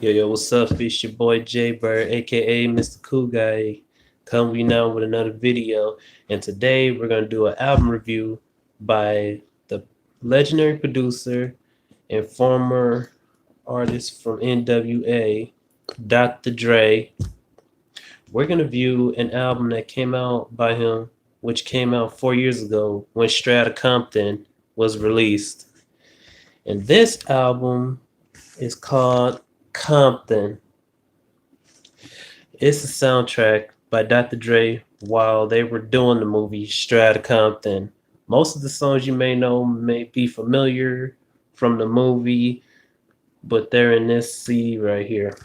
Yo, what's up? It's your boy Jay Bird, aka Mr. Cool Guy, coming now with another video. And today we're gonna do an album review by the legendary producer and former artist from NWA, Dr. Dre. We're gonna view an album that came out by him, which came out 4 years ago when Straight Outta Compton was released. And this album is called Compton. It's a soundtrack by Dr. Dre while they were doing the movie Straight Outta Compton. Most of the songs you may know may be familiar from the movie, but they're in this CD right here.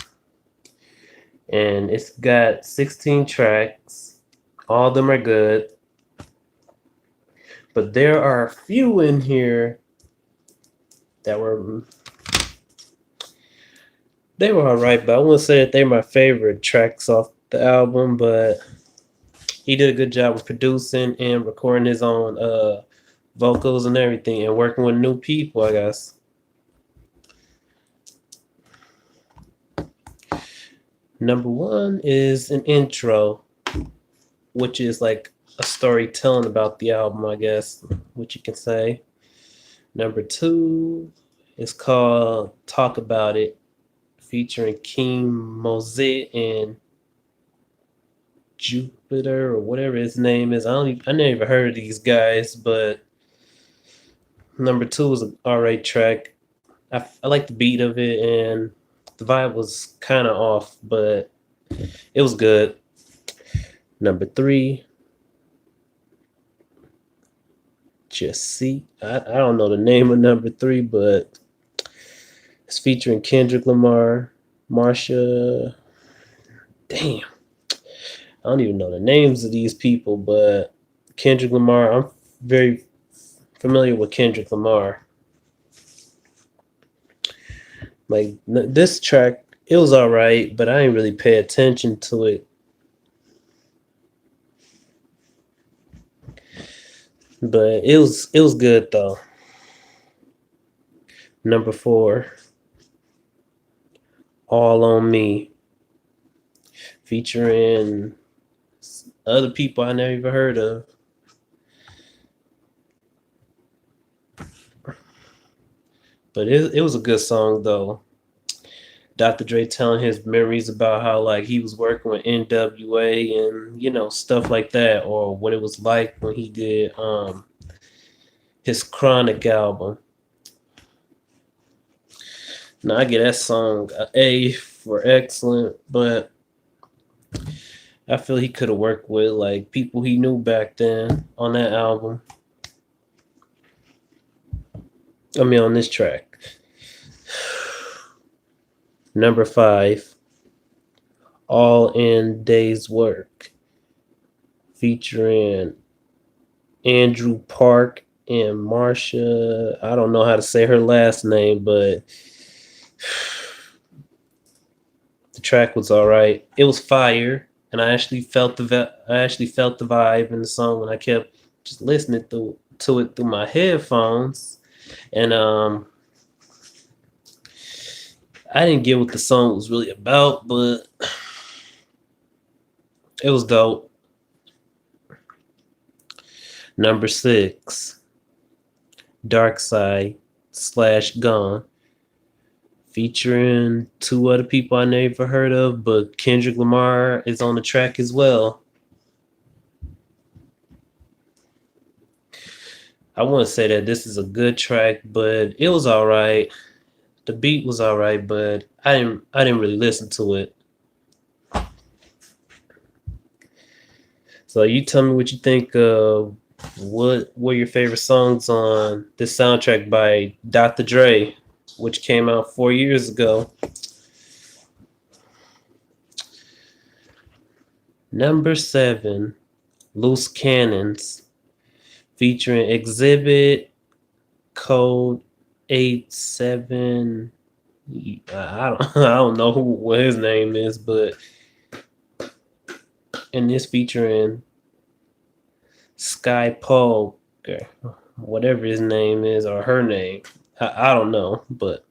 And it's got 16 tracks. All of them are good. But there are a few in here that were alright, but I wouldn't say that they're my favorite tracks off the album, but he did a good job with producing and recording his own vocals and everything and working with new people, I guess. Number one is an intro, which is like a story telling about the album, I guess, what you can say. Number two is called Talk About It, featuring King Mosaic and Jupiter or whatever his name is. I never even heard of these guys, but number two was an alright track. I like the beat of it, and the vibe was kind of off, but it was good. Number three, Just See. I don't know the name of number three, but it's featuring Kendrick Lamar, Marsha. Damn. I don't even know the names of these people, but Kendrick Lamar, I'm very familiar with Kendrick Lamar. Like, this track, it was all right, but I didn't really pay attention to it. But it was good though. Number four, All on Me, featuring other people I never even heard of. But it was a good song though. Dr. Dre telling his memories about how like he was working with NWA and stuff like that, or what it was like when he did his Chronic album. Now I get that song an A for excellent, but I feel he could have worked with like people he knew back then on that album. I mean, on this track. Number five, All in Day's Work, featuring Andrew Park and Marsha. I don't know how to say her last name, but the track was all right. It was fire, and I actually felt the vibe in the song when I kept just listening to it through my headphones, and I didn't get what the song was really about, but it was dope. Number six, Dark Side / Gone, featuring two other people I never heard of, but Kendrick Lamar is on the track as well. I want to say that this is a good track, but it was all right. The beat was all right, but I didn't really listen to it. So you tell me what you think of what were your favorite songs on this soundtrack by Dr. Dre, which came out 4 years ago. Number seven, Loose Cannons, featuring Exhibit Code 87. I don't know what his name is, but and this featuring Sky Poker, whatever his name is or her name. I don't know, but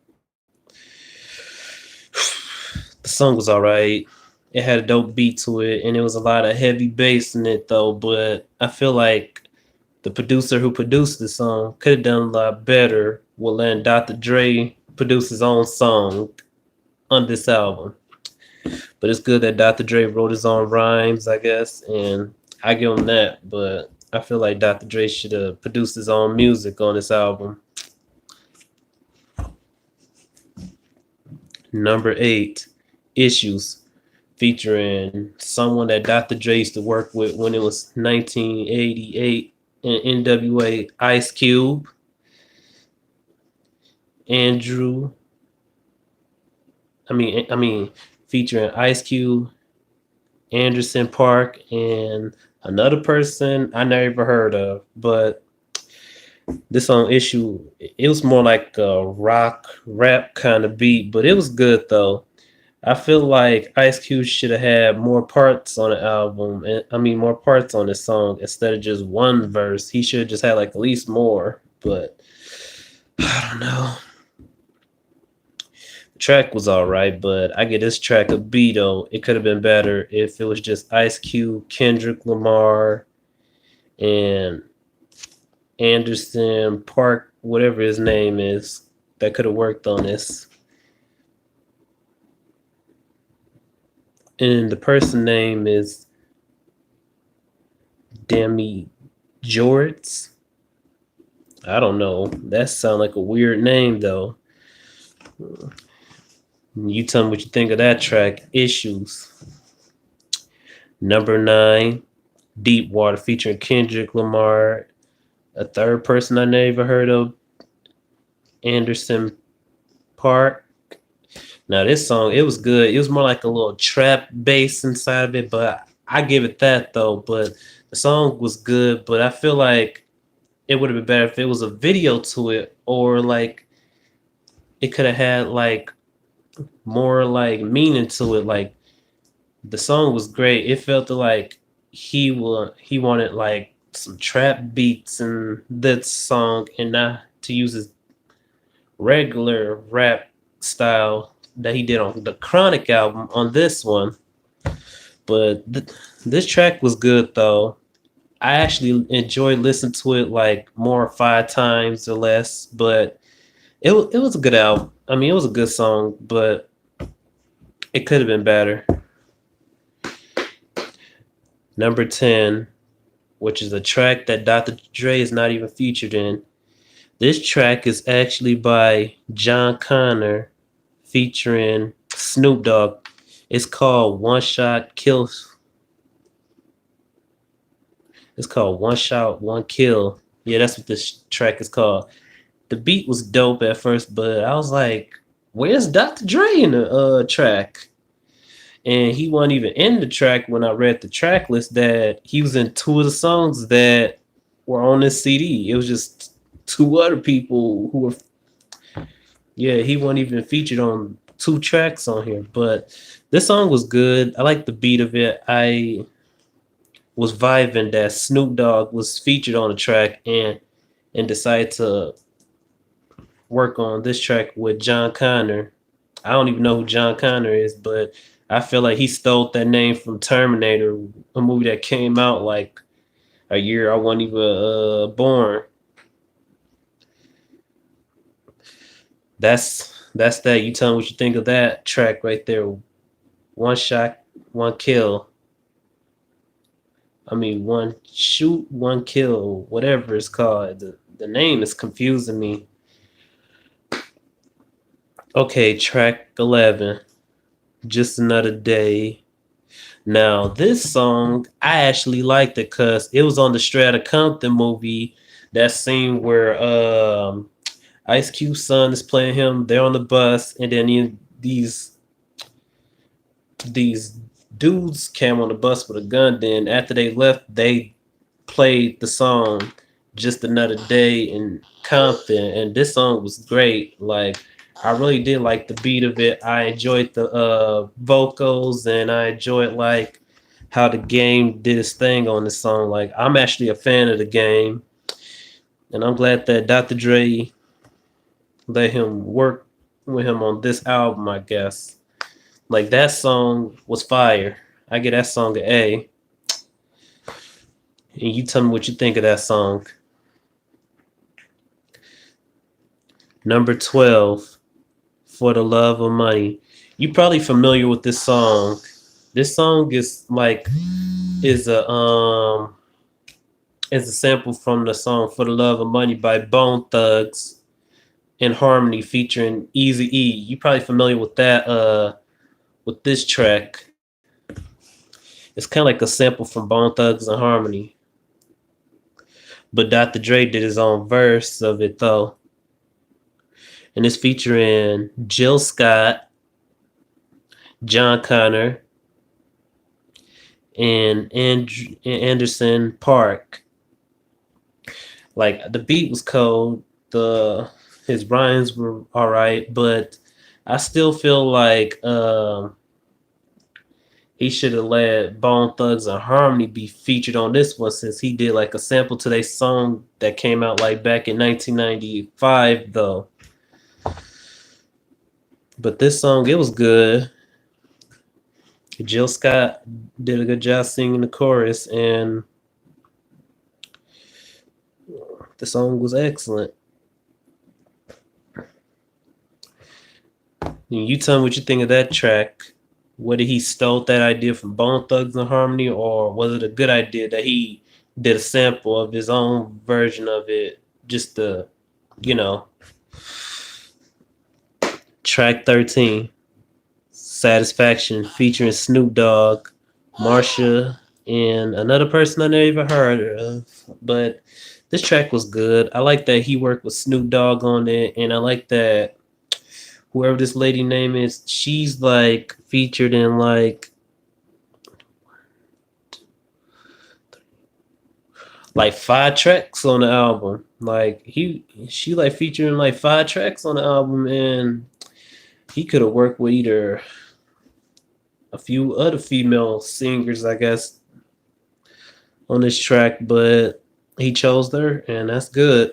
The song was alright. It had a dope beat to it, and it was a lot of heavy bass in it though. But I feel like the producer who produced the song could have done a lot better with letting Dr. Dre produce his own song on this album. But it's good that Dr. Dre wrote his own rhymes, I guess, and I give him that. But I feel like Dr. Dre should have produced his own music on this album. Number 8, Issues, featuring someone that Dr. Dre used to work with when it was 1988 in NWA, Ice Cube, Andrew. Featuring Ice Cube, Anderson Park, and another person I never heard of. But this song issue, it was more like a rock rap kind of beat, but it was good though. I feel like Ice Cube should have had more parts on the album, and more parts on this song instead of just one verse. He should have just had like at least more, but I don't know. The track was all right, but I get this track a B though. It could have been better if it was just Ice Cube, Kendrick Lamar, and Anderson Park, whatever his name is, that could have worked on this. And the person name is Demi Jorts. I don't know. That sounds like a weird name though. You tell me what you think of that track, Issues. Number 9, Deep Water, featuring Kendrick Lamar. A third person I never heard of, Anderson Park. Now this song, it was good. It was more like a little trap bass inside of it, but I give it that though. But the song was good, but I feel like it would have been better if it was a video to it, or like it could have had like more like meaning to it. Like the song was great. It felt like he wanted like some trap beats in that song, and not to use his regular rap style that he did on the Chronic album on this one. But this track was good though. I actually enjoyed listening to it like more 5 times or less, but it was a good album. It was a good song, but it could have been better. Number 10, which is a track that Dr. Dre is not even featured in. This track is actually by John Connor featuring Snoop Dogg. It's called One Shot Kill. It's called One Shot, One Kill. Yeah, that's what this track is called. The beat was dope at first, but I was like, where's Dr. Dre in the track? And he wasn't even in the track when I read the track list that he was in 2 of the songs that were on this CD. It was just 2 other people who were, yeah, he wasn't even featured on 2 tracks on here. But this song was good. I like the beat of it. I was vibing that Snoop Dogg was featured on the track and decided to work on this track with John Connor. I don't even know who John Connor is, but I feel like he stole that name from Terminator, a movie that came out like a year I wasn't even born. That's that. You tell me what you think of that track right there. One shot, one kill. One shoot, one kill, whatever it's called. The name is confusing me. Okay, track 11, Just Another Day. Now, this song, I actually liked it because it was on the Straight Outta Compton movie. That scene where Ice Cube's son is playing him. They're on the bus, and then these dudes came on the bus with a gun. Then after they left, they played the song Just Another Day in Compton, and this song was great. Like, I really did like the beat of it. I enjoyed the vocals, and I enjoyed like how the Game did his thing on this song. Like, I'm actually a fan of the Game, and I'm glad that Dr. Dre let him work with him on this album, I guess. Like that song was fire. I get that song an A. And you tell me what you think of that song. Number 12, For the Love of Money. You probably familiar with this song. This song is a is a sample from the song For the Love of Money by Bone Thugs in Harmony featuring Easy E. You probably familiar with that with this track. It's kind of like a sample from Bone Thugs and Harmony. But Dr. Dre did his own verse of it though. And it's featuring Jill Scott, John Connor, and Anderson Park. Like the beat was cold, the his rhymes were all right, but I still feel like he should have let Bone Thugs and Harmony be featured on this one since he did like a sample to their song that came out like back in 1995 though. But this song, it was good. Jill Scott did a good job singing the chorus, and the song was excellent. And you tell me what you think of that track. Whether he stole that idea from Bone Thugs and Harmony, or was it a good idea that he did a sample of his own version of it, just to, you know, track 13, Satisfaction, featuring Snoop Dogg, Marsha, and another person I never even heard of. But this track was good. I like that he worked with Snoop Dogg on it, and I like that whoever this lady name is, she's like featured in like 5 tracks on the album. Like she like featuring like 5 tracks on the album, and he could have worked with either a few other female singers, I guess, on this track, but he chose her, and that's good.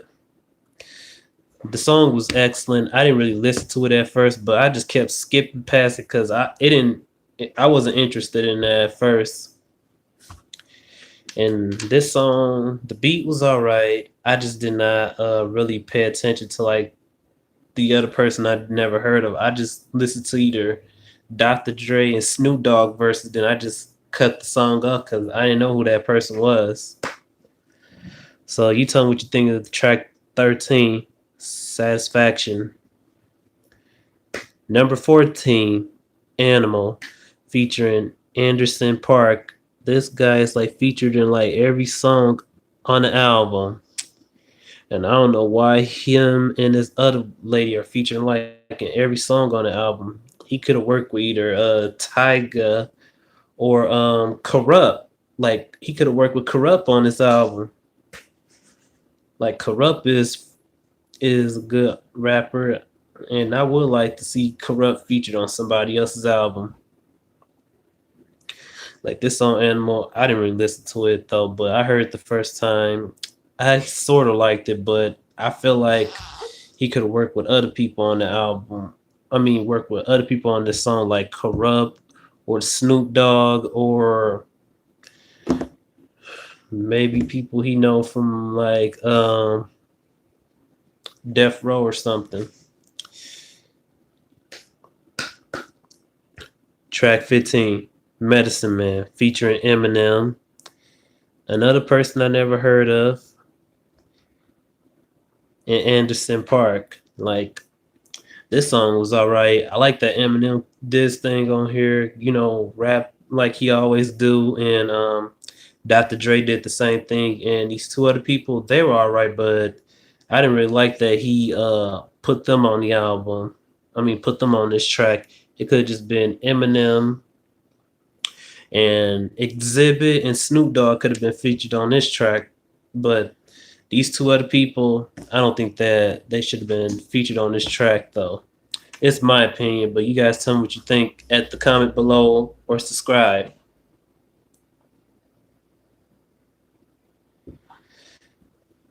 The song was excellent. I didn't really listen to it at first, but I just kept skipping past it because I wasn't interested in that at first. And this song, the beat was all right. I just did not really pay attention to like the other person I'd never heard of. I just listened to either Dr. Dre and Snoop Dogg verses, then I just cut the song off because I didn't know who that person was. So you tell me what you think of the track 13, Satisfaction. Number 14, Animal, featuring Anderson Park. This guy is like featured in like every song on the album. And I don't know why him and this other lady are featured like in every song on the album. He could have worked with either Tyga or Corrupt. Like he could have worked with Corrupt on this album. Like Corrupt is a good rapper, and I would like to see Corrupt featured on somebody else's album. Like this song Animal, I didn't really listen to it though, but I heard it the first time. I sort of liked it, but I feel like he could have worked with other people on the album. I mean, work with other people on this song like Corrupt or Snoop Dogg or maybe people he know from like Death Row or something. Track 15, Medicine Man, featuring Eminem. Another person I never heard of. And Anderson Park. Like, this song was all right. I like that Eminem did his thing on here, you know, rap like he always do. And Dr. Dre did the same thing. And these two other people, they were all right, but I didn't really like that he put them on the album. I mean, put them on this track. It could have just been Eminem and Exhibit and Snoop Dogg could have been featured on this track. But these two other people, I don't think that they should have been featured on this track, though. It's my opinion, but you guys tell me what you think at the comment below or subscribe.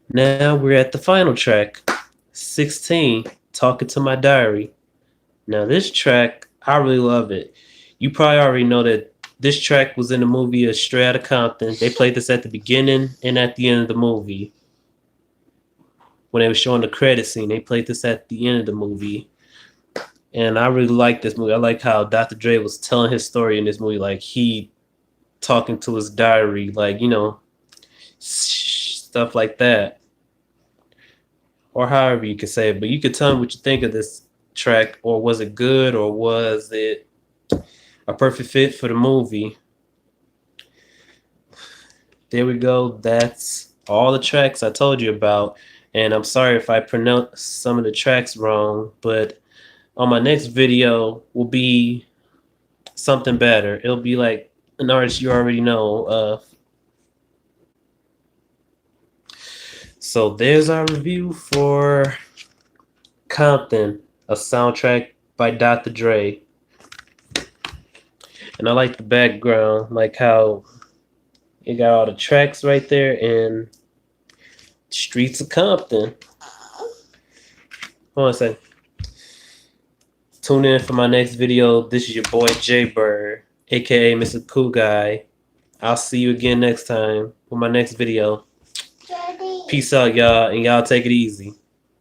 Now we're at the final track, 16, Talking to My Diary. Now this track, I really love it. You probably already know that this track was in the movie Straight Outta Compton. They played this at the beginning and at the end of the movie. When they were showing the credit scene, they played this at the end of the movie. And I really like this movie. I like how Dr. Dre was telling his story in this movie. Like, he talking to his diary, like, you know, stuff like that. Or however you could say it. But you could tell me what you think of this track. Or was it good? Or was it a perfect fit for the movie? There we go. That's all the tracks I told you about. And I'm sorry if I pronounced some of the tracks wrong, but on my next video will be something better. It'll be like an artist you already know of. So there's our review for Compton, a soundtrack by Dr. Dre. And I like the background, like how it got all the tracks right there in streets of Compton. Hold on a second. Tune in for my next video. This is your boy Jay Bird, aka Mr. Cool Guy. I'll see you again next time with my next video. Peace out, y'all, and y'all take it easy.